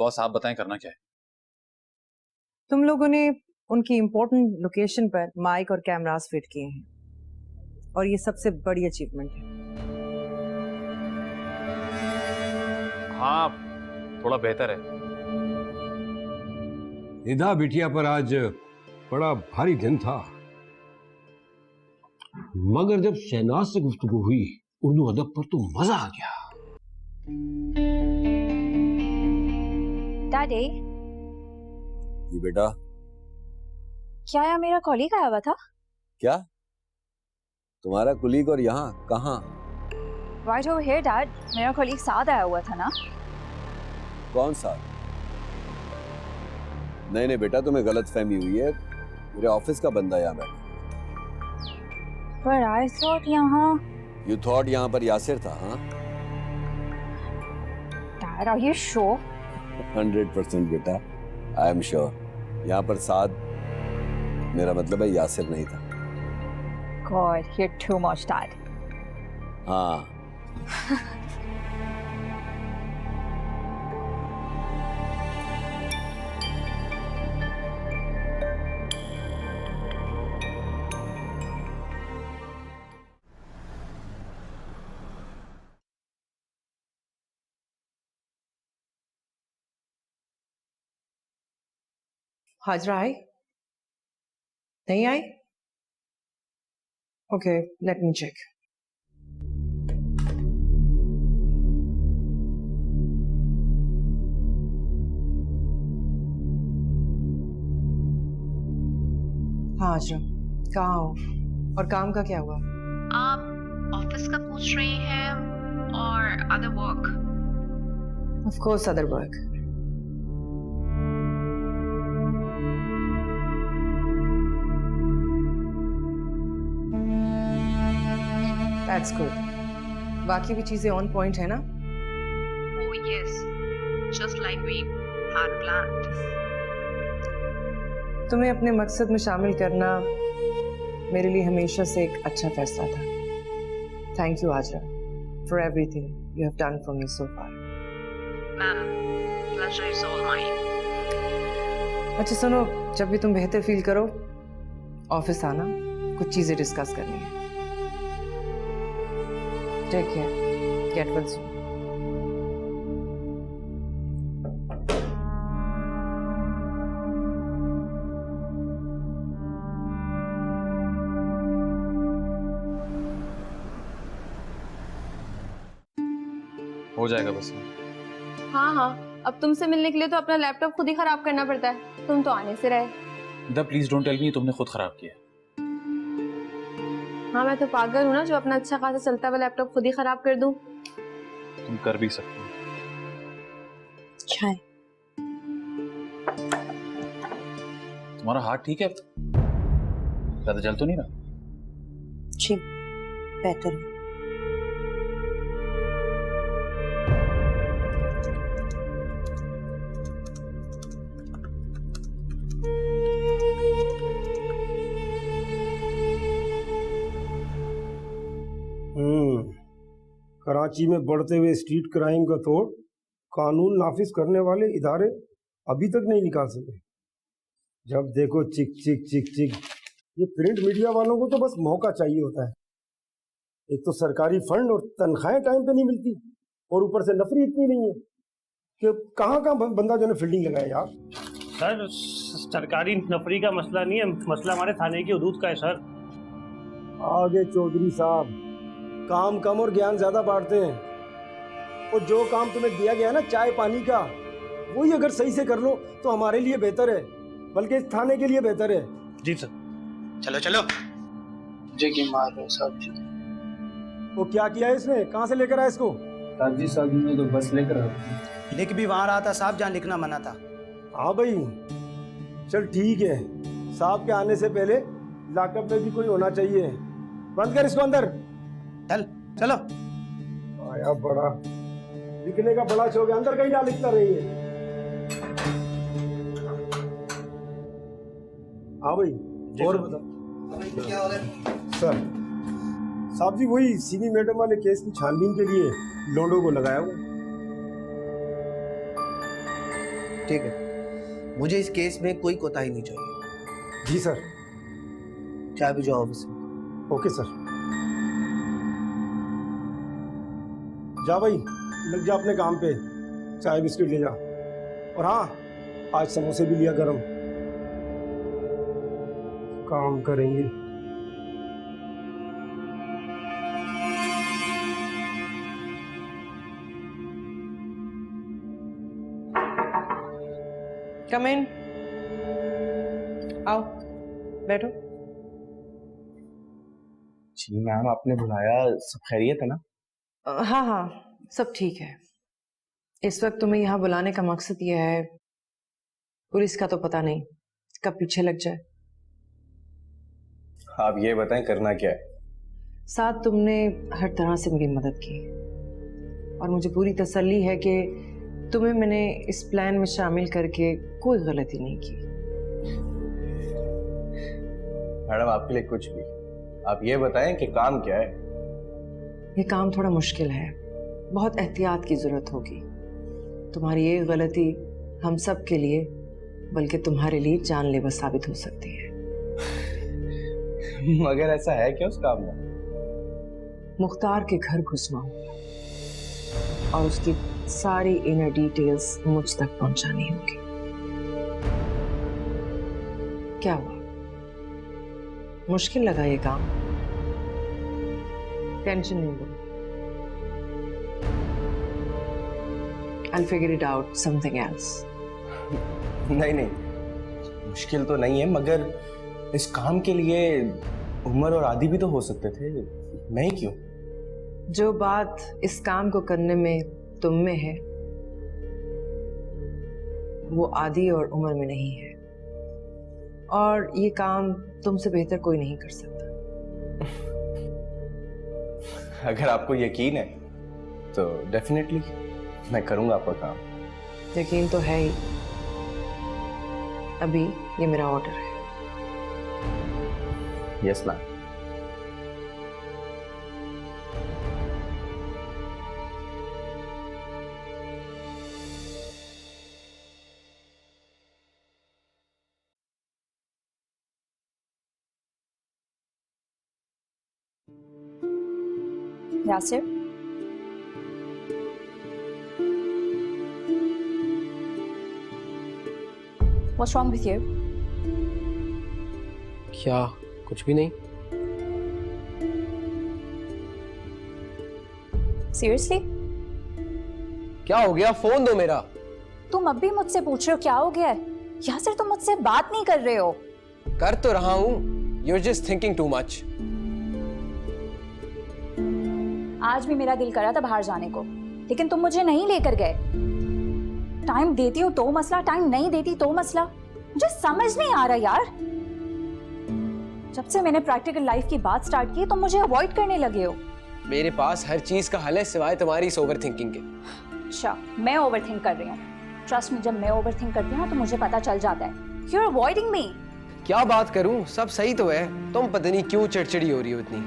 Boss आप बताएं करना क्या है। तुम लोगों ने उनकी इंपॉर्टेंट लोकेशन पर माइक और कैमरास फिट किए हैं और ये सबसे बड़ी अचीवमेंट है। हाँ थोड़ा बेहतर है। निदा बिटिया पर आज बड़ा भारी दिन था, मगर जब शहनाज से गुफ्तगू हुई उर्दू अदब पर तो मजा आ गया। डैडी, जी बेटा। क्या यहाँ मेरा कॉलीग आया हुआ था? क्या तुम्हारा कुलीग और यहाँ कहाँ? राइट ओवर हियर डैड, मेरा कॉलीग साथ आया हुआ था ना। कौन सा? नहीं नहीं बेटा, तुम्हें गलत फहमी हुई है, मेरे ऑफिस का बंदा यहाँ बैठा। पर आई थॉट यहाँ। यू थॉट यहाँ पर यासिर था? हाँ डैड, आर यू श्योर? 100% बेटा, आई एम श्योर। यहाँ पर साथ मेरा मतलब है यासिर नहीं था। God, you're too much, Dad. हाँ हाजरा आई? नहीं आई? Okay, let me check. हाँ हाजरा, कहाँ हो और काम का क्या हुआ? आप ऑफिस का पूछ रही हैं और other work? Of course other work. That's good. बाकी भी चीजें ऑन पॉइंट है ना? Oh yes, just like we had planned. तुम्हें अपने मकसद में शामिल करना मेरे लिए हमेशा से एक अच्छा फैसला था। Thank you Hajra for everything you have done for me so far. Ma'am, pleasure is all mine. अच्छा सुनो, जब भी तुम बेहतर फील करो ऑफिस आना, कुछ चीजें डिस्कस करनी है। Take care, get well soon. हो जाएगा बस। हाँ हाँ, अब तुमसे मिलने के लिए तो अपना लैपटॉप खुद ही खराब करना पड़ता है। तुम तो आने से रहे। The please don't tell me तुमने खुद खराब किया। हाँ, मैं तो पागल हूँ ना जो अपना अच्छा खासा चलता हुआ लैपटॉप खुद ही खराब कर दूं। तुम कर भी सकते हो। चाय। तुम्हारा हाथ ठीक है? ज्यादा जल तो नहीं रहा? जी, बेहतर है। कराची में बढ़ते हुए स्ट्रीट क्राइम का तोड़ कानून नाफिज करने वाले इदारे अभी तक नहीं निकाल सके। जब देखो चिक चिक चिक चिक। ये प्रिंट मीडिया वालों को तो बस मौका चाहिए होता है। एक तो सरकारी फंड और तनख्वाहें टाइम पे नहीं मिलती और ऊपर से नफरी इतनी नहीं है कि कहाँ कहाँ बंदा जो है फील्डिंग लगाए यार। सर, सरकारी नफरी का मसला नहीं है, मसला हमारे थाने की हदूद का है सर। आगे चौधरी साहब, काम कम और ज्ञान ज्यादा बांटते हैं। और जो काम तुम्हें दिया गया ना चाय पानी का, वही अगर सही से कर लो तो हमारे लिए बेहतर है, बल्कि इस थाने के लिए बेहतर है। जी सर। चलो चलो। मुझे क्यों मार रहे हो साहब जी? वो क्या किया है इसने? कहाँ से लेकर आया इसको? काजी साहब ने तो बस लेकर आया। लिख भी वहाँ रहा था साहब जहाँ लिखना मना था। हाँ भाई चल ठीक है, साहब के आने से पहले लॉकअप में भी कोई होना चाहिए। बंद कर इसको अंदर। चल चलो। आया बड़ा लिखने का बड़ा शौक है, अंदर कहीं ना लिखता रही है। हाँ भाई और बता क्या हो रहा है? सर साहब जी वही सीनी मैडम वाले केस की छानबीन के लिए लोंडो को लगाया हुआ। ठीक है, मुझे इस केस में कोई कोताही नहीं चाहिए। जी सर। चाय भी जाओ ऑफिस में। Okay sir. जा भाई, लग जा अपने काम पे, चाय बिस्किट ले जा। और हाँ, आज समोसे भी लिया गरम, काम करेंगे। कम इन, आओ बैठो। जी मैम, आपने बुलाया, सब खैरियत है ना? हाँ हाँ, सब ठीक है। इस वक्त तुम्हें यहाँ बुलाने का मकसद यह है, पुलिस का तो पता नहीं कब पीछे लग जाए। आप ये बताएं करना क्या है? साथ तुमने हर तरह से मेरी मदद की और मुझे पूरी तसल्ली है कि तुम्हें मैंने इस प्लान में शामिल करके कोई गलती नहीं की। मैडम आपके लिए कुछ भी, आप ये बताएं कि काम क्या है? ये काम थोड़ा मुश्किल है, बहुत एहतियात की जरूरत होगी। तुम्हारी ये गलती हम सब के लिए, बल्कि तुम्हारे लिए जानलेवा साबित हो सकती है। मगर ऐसा है क्या उस काम में? मुख्तार के घर घुसना होगा और उसकी सारी इनर डिटेल्स मुझ तक पहुंचानी होगी। क्या हुआ, मुश्किल लगा ये काम? टेंशन नहीं लो, I'll figure it out, something else. नहीं नहीं, मुश्किल तो नहीं है, मगर इस काम के लिए उमर और आदि भी तो हो सकते थे, मैं ही क्यों? जो बात इस काम को करने में तुम में है, वो आदि और उमर में नहीं है, और ये काम तुमसे बेहतर कोई नहीं कर सकता। अगर आपको यकीन है तो डेफिनेटली मैं करूंगा आपका काम। यकीन तो है ही। अभी ये मेरा ऑर्डर है। Yes ma'am. Yasir, what's wrong with you? क्या? कुछ भी नहीं। Seriously? क्या हो गया? फोन दो मेरा। तुम अब भी मुझसे पूछ रहे हो क्या हो गया है? यासिर, तुम मुझसे बात नहीं कर रहे हो। कर तो रहा हूँ। You're just thinking too much. आज भी मेरा दिल करा था बाहर जाने को, लेकिन तुम मुझे नहीं लेकर गए। टाइम देती हूँ तो मसला, टाइम नहीं देती तो मसला। मुझे समझ नहीं आ रहा यार। जब से मैंने प्रैक्टिकल लाइफ की बात स्टार्ट की, तुम मुझे अवॉइड करने लगे हो। मेरे पास हर चीज का हल है सिवाय तुम्हारी इस ओवर थिंकिंग के। अच्छा, मैं ओवर थिंक कर रही हूँ। ट्रस्ट मी, जब मैं ओवर थिंक करती हूँ तो मुझे पता चल जाता है। You're avoiding me. क्या बात करूं, सब सही तो है, तुम पता नहीं क्यों चिड़चिड़ी हो रही हो इतनी।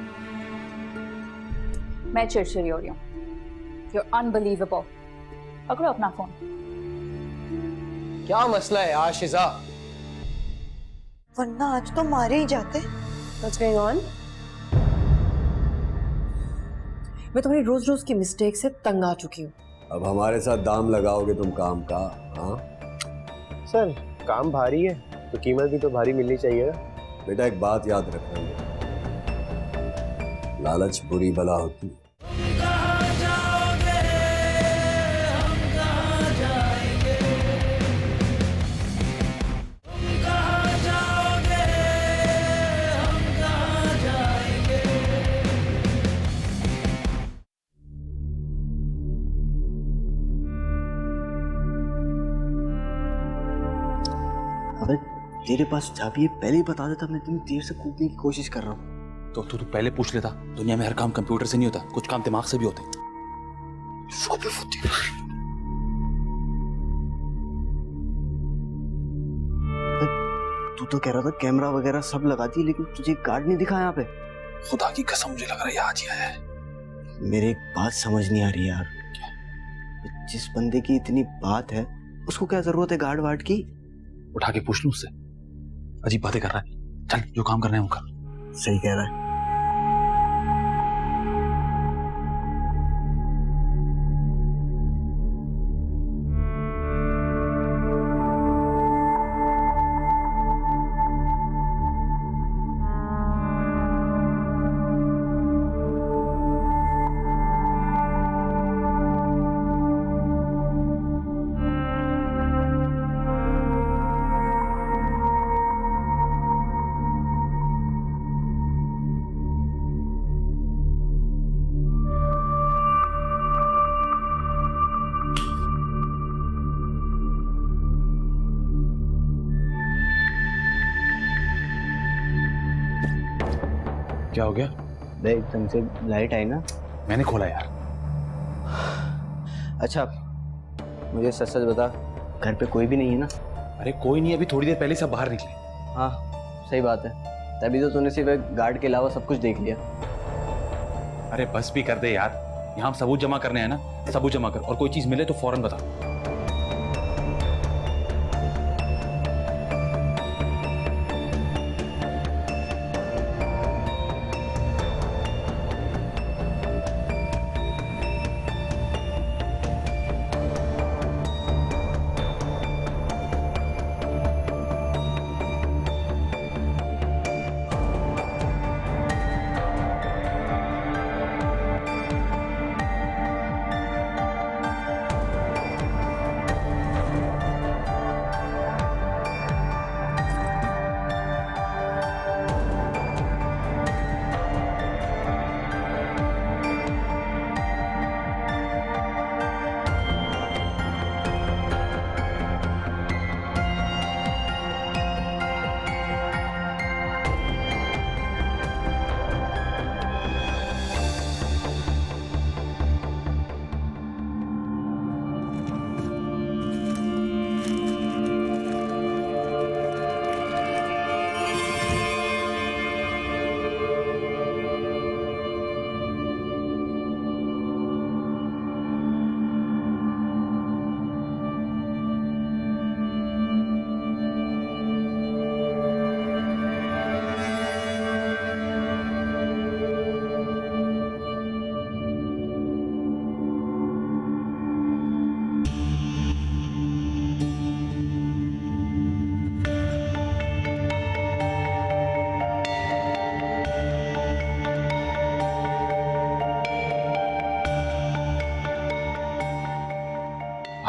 मैं चिड़चिड़ी हो रही हूँ। You're unbelievable. पकड़ो अपना फोन। क्या मसला है आशिजा? वरना आज तो मारे ही जाते। What's going on? मैं तुम्हारी रोज रोज की मिस्टेक से तंग आ चुकी हूँ। अब हमारे साथ दाम लगाओगे तुम काम का? हाँ सर, काम भारी है तो कीमत भी तो भारी मिलनी चाहिए ना। बेटा एक बात याद रखना, लालच बुरी बला होती है। अबे तेरे पास चाबी है, पहले ही बता देता। मैं इतनी देर से कूदने की कोशिश कर रहा हूँ। तो तू पहले पूछ लेता। दुनिया में हर काम कंप्यूटर से नहीं होता, कुछ काम दिमाग से भी होते हैं। तू तो कह रहा था कैमरा वगैरह सब लगा दी, लेकिन तुझे गार्ड नहीं दिखा यहाँ पे। खुदा की कसम मुझे लग रहा है आज ही आया है। मेरे एक बात समझ नहीं आ रही यार। जिस बंदे की इतनी बात है उसको क्या जरूरत है गार्ड वार्ड की? उठा के पूछ लूं उससे। अजीब बातें कर रहा है। चल जो काम करना है वो कर। सही कह रहा है। क्या हो गया? एकदम से लाइट आई ना। मैंने खोला यार। अच्छा मुझे सच सच बता, घर पे कोई भी नहीं है ना? अरे कोई नहीं, अभी थोड़ी देर पहले सब बाहर निकले। हाँ सही बात है, तभी तो तूने सिर्फ एक गार्ड के अलावा सब कुछ देख लिया। अरे बस भी कर दे यार, यहाँ सबूत जमा करने हैं ना, सबूत जमा कर और कोई चीज मिले तो फौरन बता।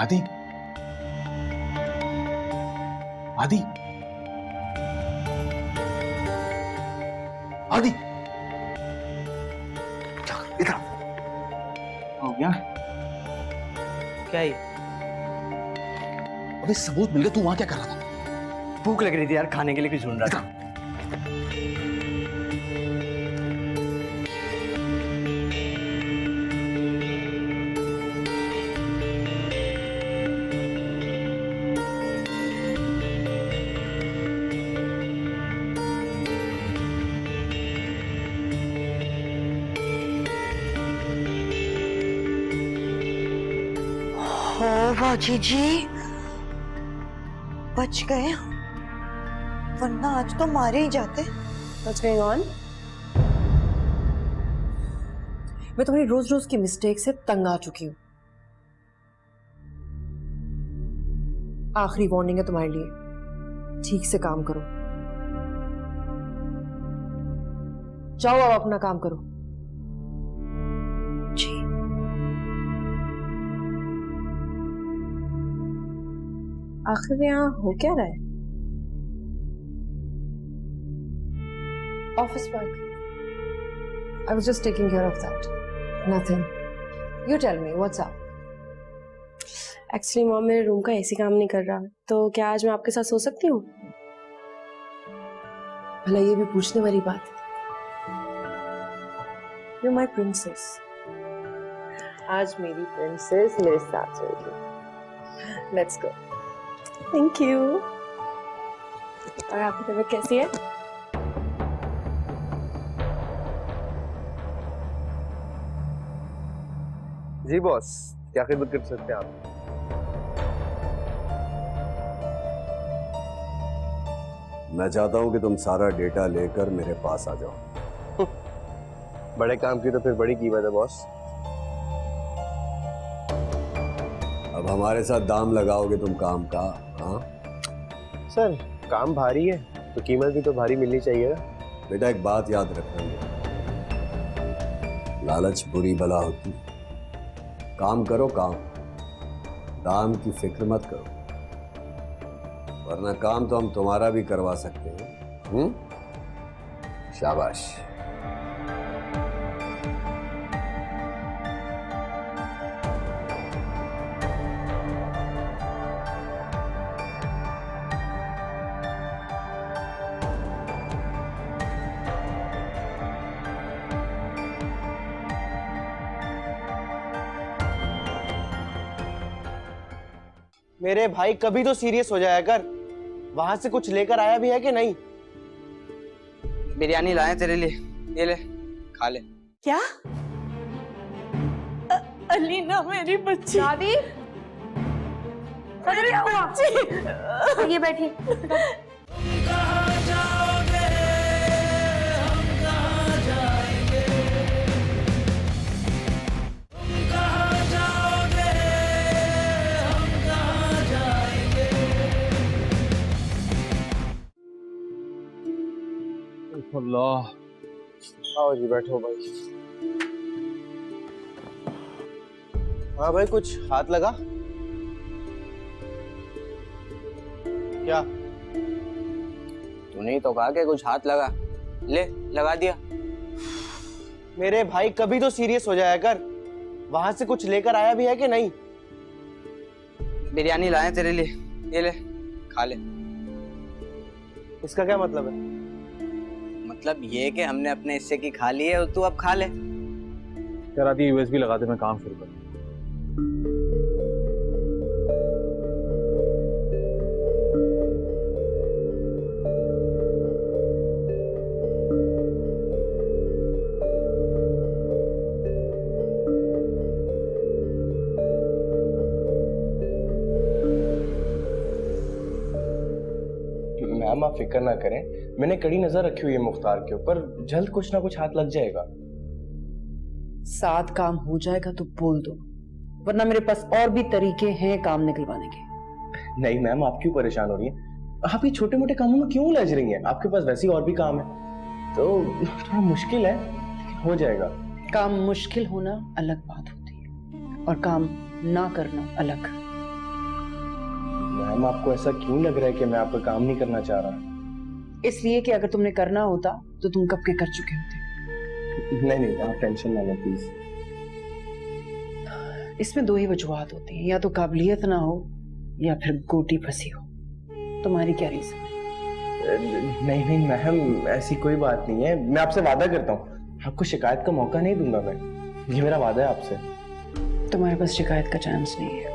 आदि, आदि, आदि, इधर हो गया क्या? ये अबे सबूत मिल गया, तू वहां क्या कर रहा था? भूख लग रही थी यार, खाने के लिए कुछ ढूंढ रहा था। बाजी जी बच गए, वरना आज तो मारे ही जाते। What's going on? मैं तुम्हारी रोज रोज की मिस्टेक से तंग आ चुकी हूँ। आखिरी वार्निंग है तुम्हारे लिए, ठीक से काम करो। जाओ अब अपना काम करो। जी आखिर यहाँ हो क्या रहा है? Office work. I was just taking care of that. Nothing. You tell me, what's up? Actually mom, मेरे रूम का एसी काम नहीं कर रहा, तो क्या आज मैं आपके साथ सो सकती हूँ? भला ये भी पूछने वाली बात है। You're my princess. आज मेरी प्रिंसेस मेरे साथ सोएगी। Let's go. Thank you. और आपकी तबीयत कैसी है? जी बॉस, क्या खिदमत कर सकते हैं आप? मैं चाहता हूं कि तुम सारा डेटा लेकर मेरे पास आ जाओ। बड़े काम की तो फिर बड़ी कीमत है बॉस। अब हमारे साथ दाम लगाओगे तुम काम का? हाँ सर काम भारी है तो कीमत भी तो भारी मिलनी चाहिए ना। बेटा एक बात याद रखना, लालच बुरी बला होती है। काम करो काम, दाम की फिक्र मत करो, वरना काम तो हम तुम्हारा भी करवा सकते हैं। शाबाश। मेरे भाई कभी तो सीरियस हो जाया कर। वहां से कुछ लेकर आया भी है कि नहीं? बिरयानी लाए तेरे लिए, ये ले खा ले। क्या? अलीना मेरी बच्ची। दादी अरे बच्ची। ये बैठी। अल्लाह। आओ जी बैठो भाई। हाँ भाई कुछ हाथ लगा क्या? तूने ही तो कहा कि कुछ हाथ लगा, ले लगा दिया। मेरे भाई कभी तो सीरियस हो जाया कर। वहां से कुछ लेकर आया भी है कि नहीं? बिरयानी लाए तेरे लिए, ये ले खा ले। इसका क्या मतलब है? मतलब ये कि हमने अपने हिस्से की खा ली है और तू अब खा ले। यार आदि यूएसबी लगा दे, मैं काम शुरू करूँ। मैम आप फिक्र ना करें, मैंने कड़ी नजर रखी हुई है मुख्तार के ऊपर। जल्द कुछ ना कुछ हाथ लग जाएगा। साथ काम हो जाएगा तो बोल दो, वरना मेरे पास और भी तरीके हैं काम निकलवाने के। नहीं मैम आप क्यों परेशान हो रही हैं? आप ये छोटे मोटे कामों में क्यों उलझ रही हैं? आपके पास वैसे ही और भी काम है, तो थोड़ा मुश्किल है लेकिन हो जाएगा। काम मुश्किल होना अलग बात होती है और काम ना करना अलग। मैम आपको ऐसा क्यों लग रहा है कि मैं आपका काम नहीं करना चाह रहा? इसलिए कि अगर तुमने करना होता तो तुम कब के कर चुके होते। नहीं आप टेंशन ना लें प्लीज। इसमें दो ही वजूहत होती हैं, या तो काबिलियत ना हो या फिर गोटी फंसी हो। तुम्हारी क्या रीजन है? नहीं मैम ऐसी कोई बात नहीं है। मैं आपसे वादा करता हूँ आपको शिकायत का मौका नहीं दूंगा मैं। ये मेरा वादा है आपसे। तुम्हारे पास शिकायत का चांस नहीं है।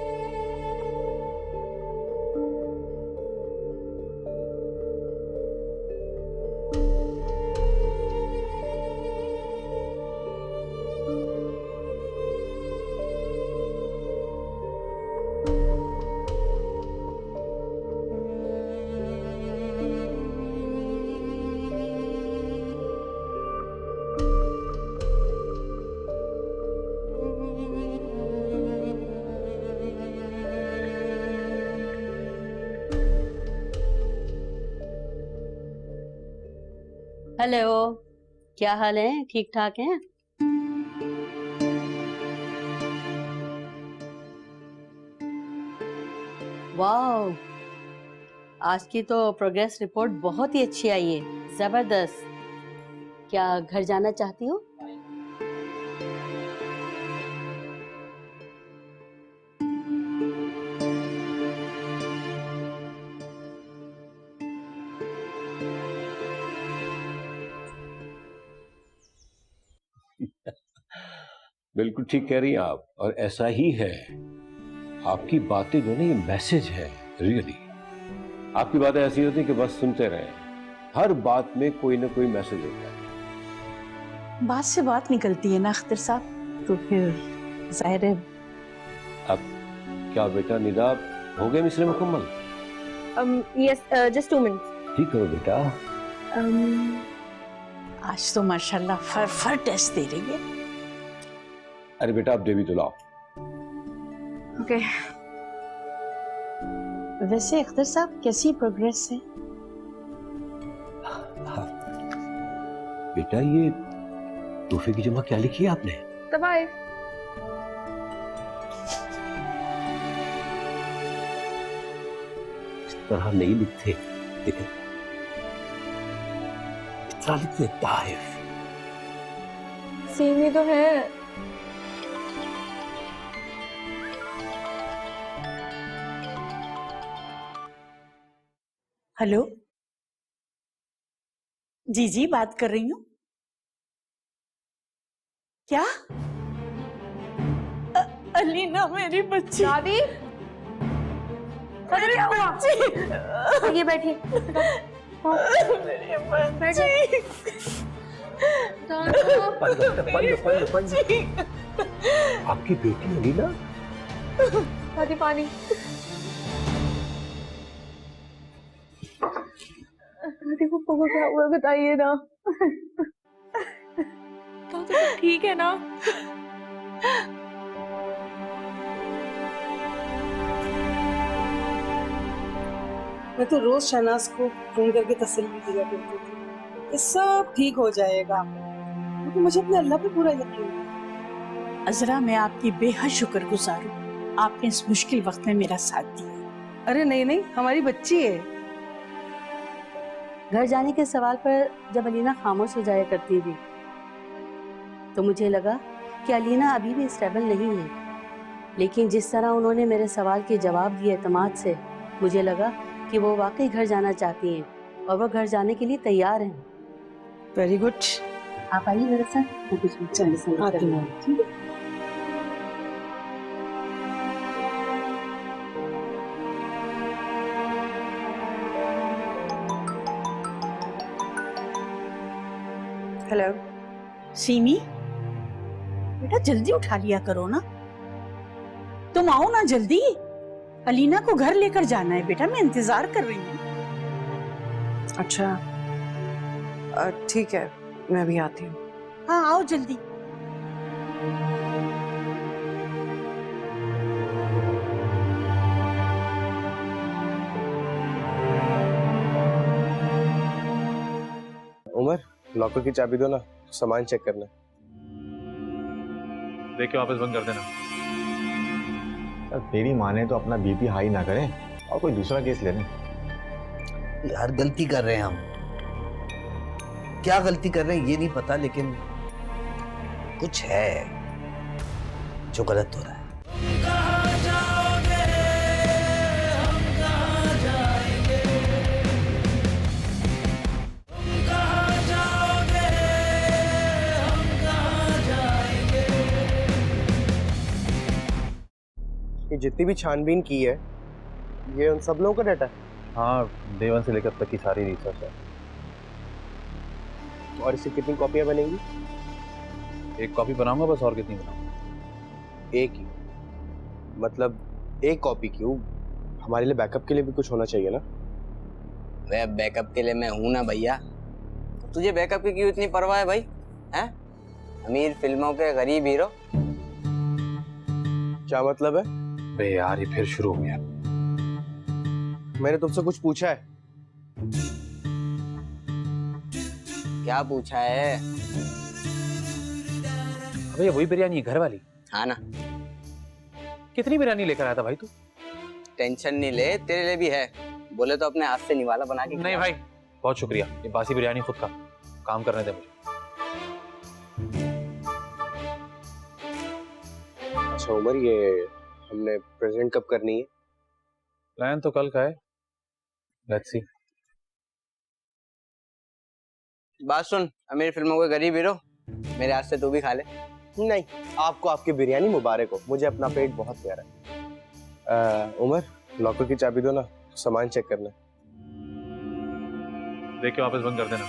हेलो, क्या हाल है? ठीक ठाक हैं? वाह, आज की तो प्रोग्रेस रिपोर्ट बहुत ही अच्छी आई है, जबरदस्त। क्या घर जाना चाहती हो? बिल्कुल ठीक कह रही हैं आप, और ऐसा ही है। आपकी बातें जो ना ये मैसेज है रियली। आपकी बातें ऐसी होती कि बस सुनते रहे, हर बात में कोई ना कोई मैसेज होता है। बात से बात निकलती है ना अख्तर साहब, तो फिर जाहिर है। अब क्या बेटा निदा हो गए मिसरे मुकम्मल? Yes, just 2 minutes. जल्दी करो बेटा। आज तो माशाल्लाह फर टेस्ट दे रही है। अरे बेटा आप देवी तो लाओ। ओके। वैसे अख्तर साहब कैसी प्रोग्रेस है? बेटा ये तोहफे की जमा क्या लिखी है आपने? दबाए। इस तरह नहीं लिखते, देखो इस तरह लिखते ताइफ। सेम ही तो है। हेलो जी जी बात कर रही हूँ। क्या? अलीना मेरी बच्ची। दादी अरे बच्ची आइए बैठिए। मेरी बच्ची। आपकी बेटी अलीना? दादी पानी। दादी पप्पा को क्या हुआ बताइए ना। तो ठीक है ना? मैं तो रोज शहनाज को फोन करके तसल्ली दिया करती थी, ये सब ठीक हो जाएगा, क्योंकि मुझे अपने अल्लाह पे पूरा यकीन है। अजरा मैं आपकी बेहद शुक्रगुजार हूँ, आपने इस मुश्किल वक्त में मेरा साथ दिया। अरे नहीं नहीं, हमारी बच्ची है। घर जाने के सवाल पर जब अलीना खामोश हो जाया करती थी तो मुझे लगा कि अलीना अभी भी स्टेबल नहीं है, लेकिन जिस तरह उन्होंने मेरे सवाल के जवाब दिए एतमाद से, मुझे लगा कि वो वाकई घर जाना चाहती हैं और वो घर जाने के लिए तैयार हैं। Very good. आप आइए मेरे साथ, मैं कुछ आती हूँ। ठीक है। हेलो सीमी, बेटा जल्दी उठा लिया करो ना, तुम आओ ना जल्दी। अलीना को घर लेकर जाना है बेटा, मैं इंतजार कर रही हूँ। अच्छा ठीक है, मैं भी आती हूँ। हाँ आओ जल्दी। उमर लॉकर की चाबी दो ना, सामान चेक करना। देख के वापस बंद कर देना। सर तेरी माँ ने तो अपना बीपी हाई ना करें और कोई दूसरा केस ले लें। यार गलती कर रहे हैं हम, क्या गलती कर रहे हैं ये नहीं पता, लेकिन कुछ है जो गलत हो रहा है। ये जितनी भी छानबीन की है, ये उन सब लोगों का डाटा है? हाँ, डे 1 से लेकर अब तक की सारी रिसर्च है। और इसकी कितनी कॉपियां बनेंगी? एक कॉपी बनाऊंगा बस, और कितनी बनाऊंगा? एक ही? मतलब एक कॉपी क्यों? हमारे लिए बैकअप के लिए भी कुछ होना चाहिए ना? वे बैकअप के लिए मैं हूं ना भैया, तुझे बैकअप की क्यों इतनी परवाह है भाई? हैं? अमीर फिल्मों के गरीब हीरो। क्या मतलब है? बे यार ये फिर शुरू हो गया। मैंने तुमसे कुछ पूछा है? क्या पूछा है? अबे ये वही बिरयानी है, घर वाली? हाँ ना। कितनी बिरयानी लेकर आया था भाई तू? टेंशन नहीं ले, तेरे लिए भी है, बोले तो अपने हाथ से निवाला बना के। नहीं भाई बहुत शुक्रिया, ये बासी बिरयानी खुद का काम करने दे मुझे। अच्छा उमर, ये हमने प्रेजेंट कब करनी है? प्लान तो कल का है, लेट्स सी। बात सुन, अमीर फिल्मों के गरीब हीरो, मेरे हाथ से तू भी खा ले। नहीं, आपको आपकी बिरयानी मुबारक हो, मुझे अपना पेट बहुत प्यारा है। उमर लॉकर की चाबी दो ना, सामान चेक करना। देख के वापस बंद कर देना।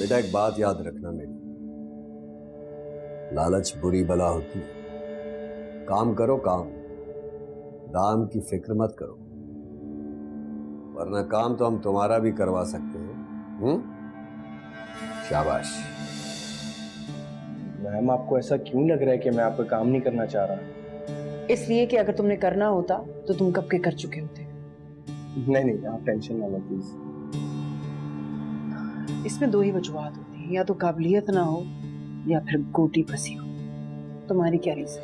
बेटा एक बात याद रखना मेरी, लालच बुरी बला होती है। काम करो काम, दाम की फिक्र मत करो। वरना काम तो हम तुम्हारा भी करवा सकते हैं। शाबाश। मैम आपको ऐसा क्यों लग रहा है कि मैं आपका काम नहीं करना चाह रहा? इसलिए कि अगर तुमने करना होता तो तुम कब के कर चुके होते। नहीं, आप टेंशन ना लो प्लीज। इसमें दो ही वजूहत होती है, या तो काबिलियत ना हो या फिर गोटी फंसी हो। तुम्हारी क्या रीजन?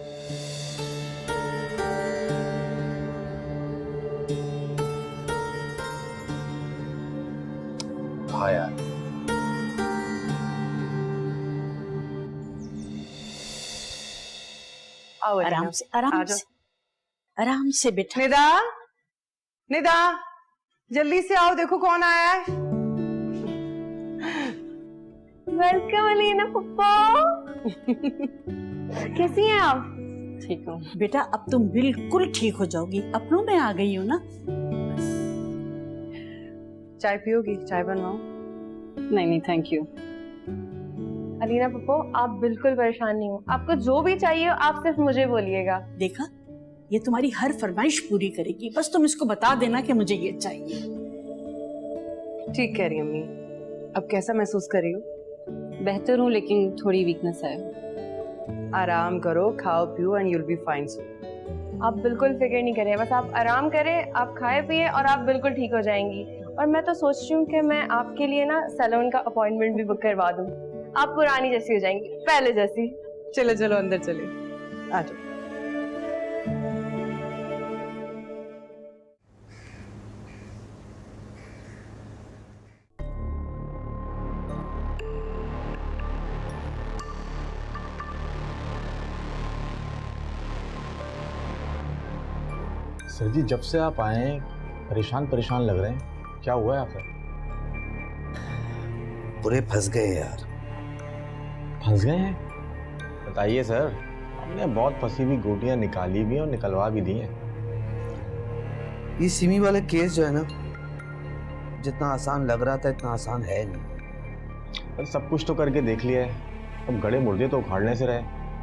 हाँ यार, आओ आराम से, आराम से, आराम से बेटा। निदा, निदा, जल्दी से आओ, देखो कौन आया है। वेलकम अलीना पप्पा। कैसी हैं आप? ठीक हूँ बेटा, अब तुम बिल्कुल ठीक हो जाओगी, अपनों में आ गई हो ना। चाय पियोगी? चाय बनवाओ? नहीं थैंक यू। अलीना पप्पो, आप बिल्कुल परेशान नहीं हो। आपको जो भी चाहिए आप सिर्फ मुझे बोलिएगा। देखा, ये तुम्हारी हर फरमाइश पूरी करेगी, बस तुम इसको बता देना कि मुझे ये चाहिए। ठीक कह रही अम्मी। अब कैसा महसूस कर रही हो? बेहतर हूँ, लेकिन थोड़ी वीकनेस है। आराम करो, खाओ पियो and you will be fine. आप बिल्कुल फिक्र नहीं करें, बस आप आराम करें, आप खाए पिए और आप बिल्कुल ठीक हो जाएंगी। और मैं तो सोच रही हूँ कि मैं आपके लिए ना सैलून का अपॉइंटमेंट भी बुक करवा दूँ। आप पुरानी जैसी हो जाएंगी, पहले जैसी। चलो चलो अंदर चले, आ जाओ। सर जी, जब से आप आए हैं परेशान परेशान लग रहे हैं, क्या हुआ है आप सर? पूरे फंस गए यार। फंस गए हैं? बताइए सर, हमने बहुत फंसी हुई गोटियां निकाली भी और निकलवा भी दी हैं। ये सिमी वाला केस जो है ना, जितना आसान लग रहा था इतना आसान है नहीं। सर सब कुछ तो करके देख लिया है, अब गड़े मुर्दे तो उखाड़ने से रहे।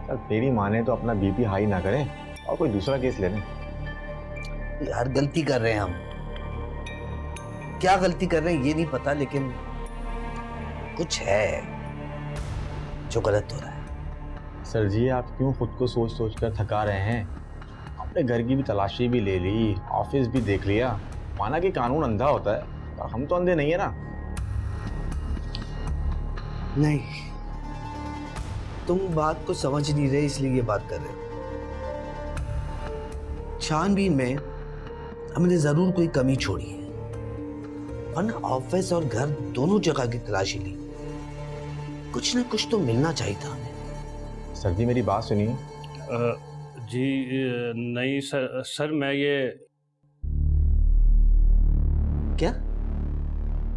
सर तेरी माने तो अपना बीपी हाई ना करें और कोई दूसरा केस ले लें। यार गलती कर रहे हैं हम, क्या गलती कर रहे हैं ये नहीं पता, लेकिन कुछ है जो गलत हो रहा है। सर जी, आप क्यों खुद को सोच सोच कर थका रहे हैं? अपने घर की भी तलाशी भी ले ली, ऑफिस भी देख लिया। माना कि कानून अंधा होता है, पर हम तो अंधे नहीं है ना। नहीं, तुम बात को समझ नहीं रहे इसलिए ये बात कर रहे हो। छानबीन में हमने जरूर कोई कमी छोड़ी है, वरना ऑफिस और घर दोनों जगह की तलाशी ली, कुछ ना कुछ तो मिलना चाहिए था हमें। सर जी मेरी बात सुनिए। जी नहीं सर मैं ये क्या?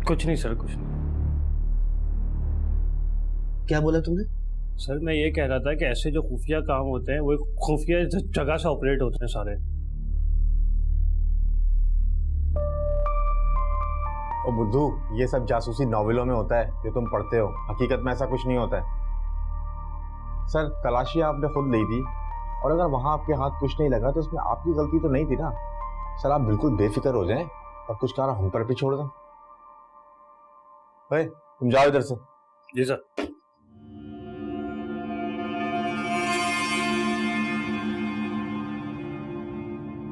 कुछ नहीं सर, कुछ नहीं। क्या बोला तुमने? सर मैं ये कह रहा था कि ऐसे जो खुफिया काम होते हैं वो खुफिया जगह से ऑपरेट होते हैं सारे। ओ बुद्धू, ये सब जासूसी नॉवेलों में होता है जो तुम पढ़ते हो, हकीकत में ऐसा कुछ नहीं होता है। सर तलाशी आपने खुद ली थी और अगर वहां आपके हाथ कुछ नहीं लगा तो इसमें आपकी गलती तो नहीं थी ना। सर आप बिल्कुल बेफिक्र हो जाएं और कुछ कार्य हम पर भी छोड़ दें। तुम जाओ इधर से। जी सर।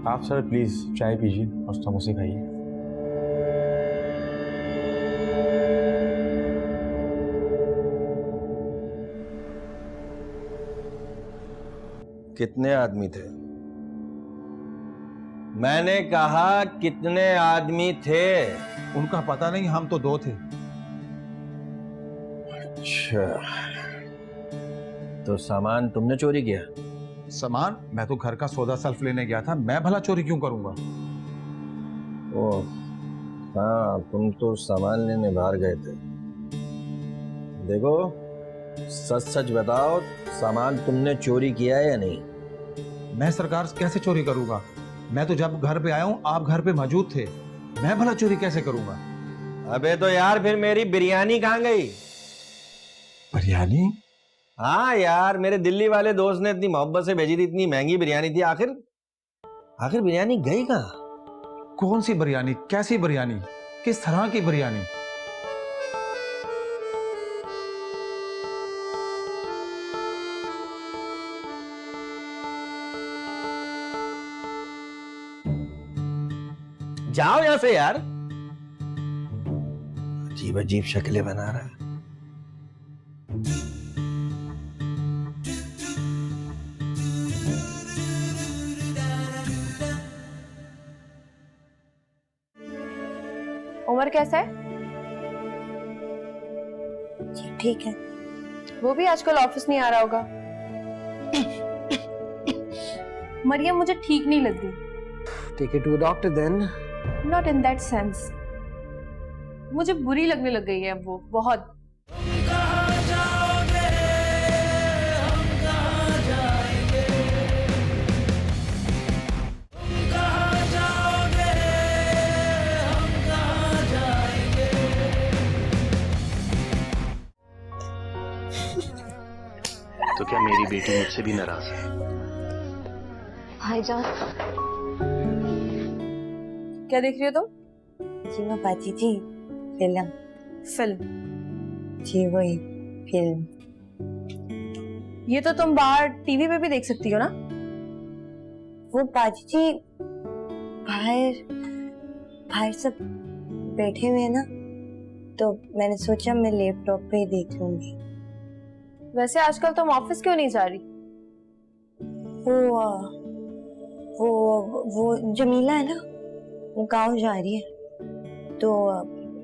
आप सर प्लीज चाय पीजिए और समोसे खाइए। कितने आदमी थे? मैंने कहा कितने आदमी थे? उनका पता नहीं, हम तो 2 थे। अच्छा, तो सामान तुमने चोरी किया? सामान? मैं तो घर का सौदा सल्फ लेने गया था, मैं भला चोरी क्यों करूंगा? ओह हाँ, तुम तो सामान लेने बाहर गए थे। देखो सच सच बताओ, सामान तुमने चोरी किया है या नहीं? मैं सरकार कैसे चोरी करूंगा? मैं तो जब घर पे आया हूं आप घर पे मौजूद थे, मैं भला चोरी कैसे करूंगा? अबे तो यार फिर मेरी बिरयानी कहाँ गई? बिरयानी? हाँ यार, मेरे दिल्ली वाले दोस्त ने इतनी मोहब्बत से भेजी थी, इतनी महंगी बिरयानी थी, आखिर बिरयानी गई कहाँ? कौन सी बिरयानी, कैसी बिरयानी, किस तरह की बिरयानी? जाओ यहां से यार। अजीब अजीब शक्लें बना रहा है। उमर कैसा है? ठीक है। वो भी आजकल ऑफिस नहीं आ रहा होगा। मरियम मुझे ठीक नहीं लग रही। Take it to doctor then. Not in that sense. मुझे बुरी लगने लग गई है अब वो बहुत। तो क्या मेरी बेटी मुझसे भी नाराज है? भाईजान, क्या देख रही हो तुम? जी मैं बाजी जी फिल्म। जी वही फिल्म। ये तो तुम बाहर टीवी पे भी देख सकती हो ना? वो बाजी जी बाहर बाहर सब बैठे हुए हैं ना, तो मैंने सोचा मैं लैपटॉप पे ही देख लूंगी। वैसे आजकल तुम ऑफिस क्यों नहीं जा रही? वो जमीला है ना, वो गांव जा रही है, तो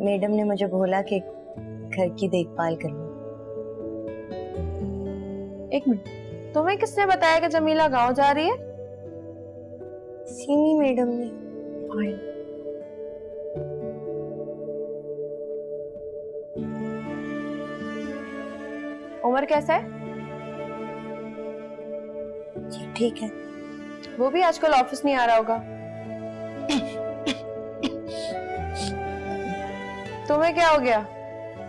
मैडम ने मुझे बोला कि घर की देखभाल करनी। एक मिनट, तुम्हें किसने बताया कि जमीला गांव जा रही है? सीमी मैडम ने। उमर कैसा है? जी ठीक है। वो भी आजकल ऑफिस नहीं आ रहा होगा। तुम्हें क्या हो गया?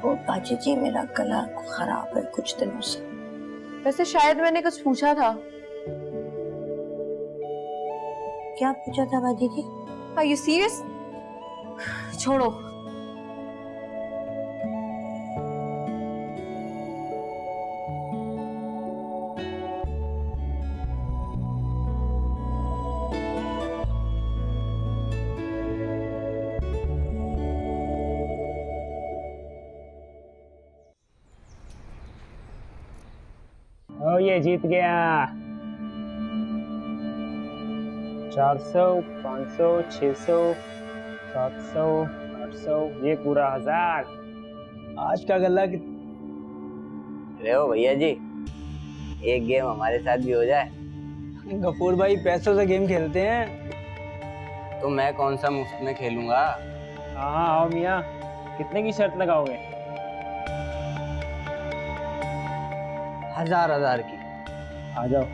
ओ बाजी जी मेरा गला खराब है कुछ दिनों से। वैसे शायद मैंने कुछ पूछा था। क्या पूछा था बाजी जी? Are you serious? छोड़ो। ओ ये जीत गया। 400, 500, 600, 700, 800, ये पूरा 1000। आज का गल्ला अरे ओ भैया जी, एक गेम हमारे साथ भी हो जाए। गफूर भाई पैसों से गेम खेलते हैं। तो मैं कौन सा मुफ्त में खेलूंगा? हाँ आओ मियाँ, कितने की शर्त लगाओगे? 1000 की। आ जाओ।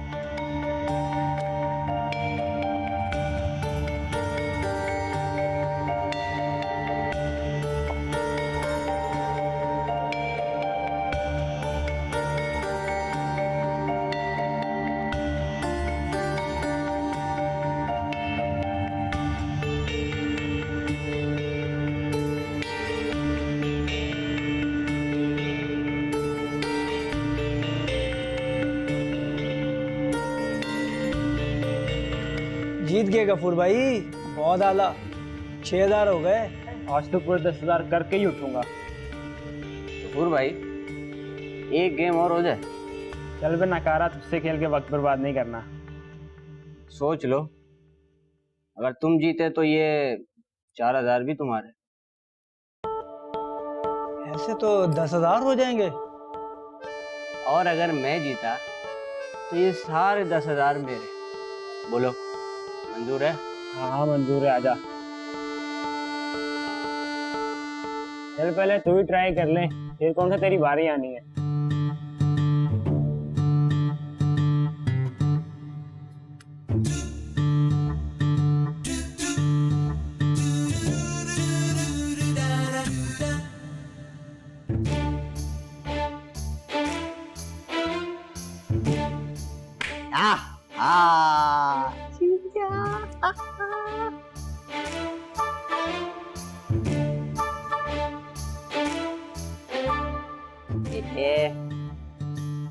जीत गए गफूर भाई, बहुत आला। 6000 हो गए। आज तो पूरे 10,000 करके ही उठूंगा। गफूर भाई, एक गेम और हो जाए। चल बे नकारा, तुझसे खेल के वक्त बर्बाद नहीं करना। सोच लो, अगर तुम जीते तो ये 4000 भी तुम्हारे। ऐसे तो 10,000 हो जाएंगे। और अगर मैं जीता तो ये सारे 10,000 मेरे। बोलो मंजूर है? हाँ मंजूर है, आजा। चल पहले तू ही ट्राई कर ले, फिर कौन सा तेरी बारी आनी है। Yeah.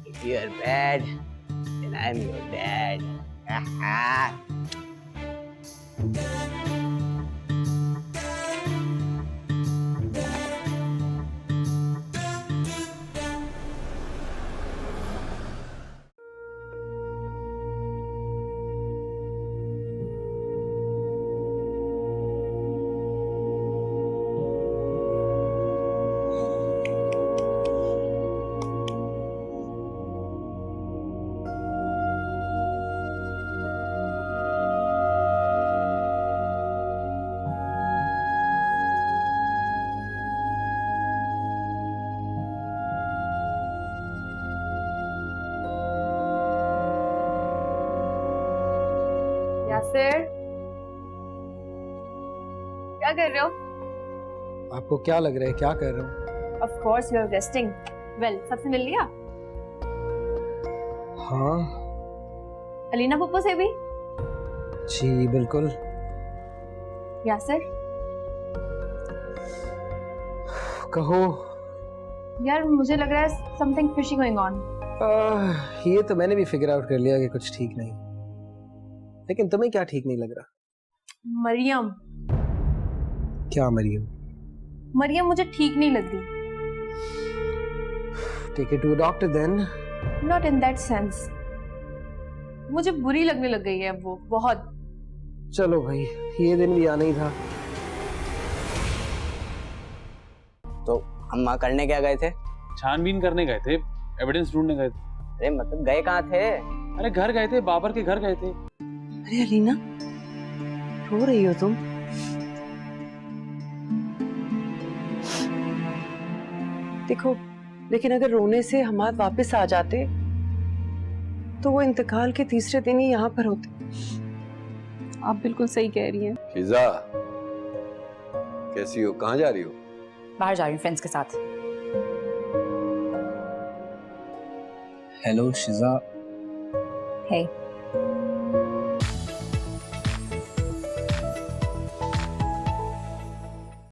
If you are bad, then I'm your dad. Yasir, क्या कर रहे हो? आपको क्या लग रहा है क्या कर रहा हूँ? Of course you are resting. Well, सबसे मिल लिया? हाँ अलीना पप्पू से भी? जी बिल्कुल। यासिर, कहो। यार मुझे लग रहा है something fishy going on. ये तो मैंने भी फिगर आउट कर लिया कि कुछ ठीक नहीं, लेकिन तुम्हें क्या ठीक नहीं लग रहा? मरियम। क्या मरियम? मरियम मुझे ठीक नहीं लग रही। Take it to a doctor then. Not in that sense. मुझे बुरी लगने लग गई है वो बहुत। चलो भाई, ये दिन भी आना ही था। तो हम वहाँ करने क्या गए थे? छानबीन करने गए थे, एविडेंस ढूंढने गए थे। अरे मतलब गए कहाँ थे? अरे घर गए थे, बाबर के घर गए थे। अरे अलीना, रो रही हो तुम? देखो, लेकिन अगर रोने से हमारे वापस आ जाते तो वो इंतकाल के तीसरे दिन ही यहाँ पर होते। आप बिल्कुल सही कह रही हैं। फिजा, कैसी हो? कहाँ जा रही हो? बाहर जा रही हूँ फ्रेंड्स के साथ। हेलो शिजा। हे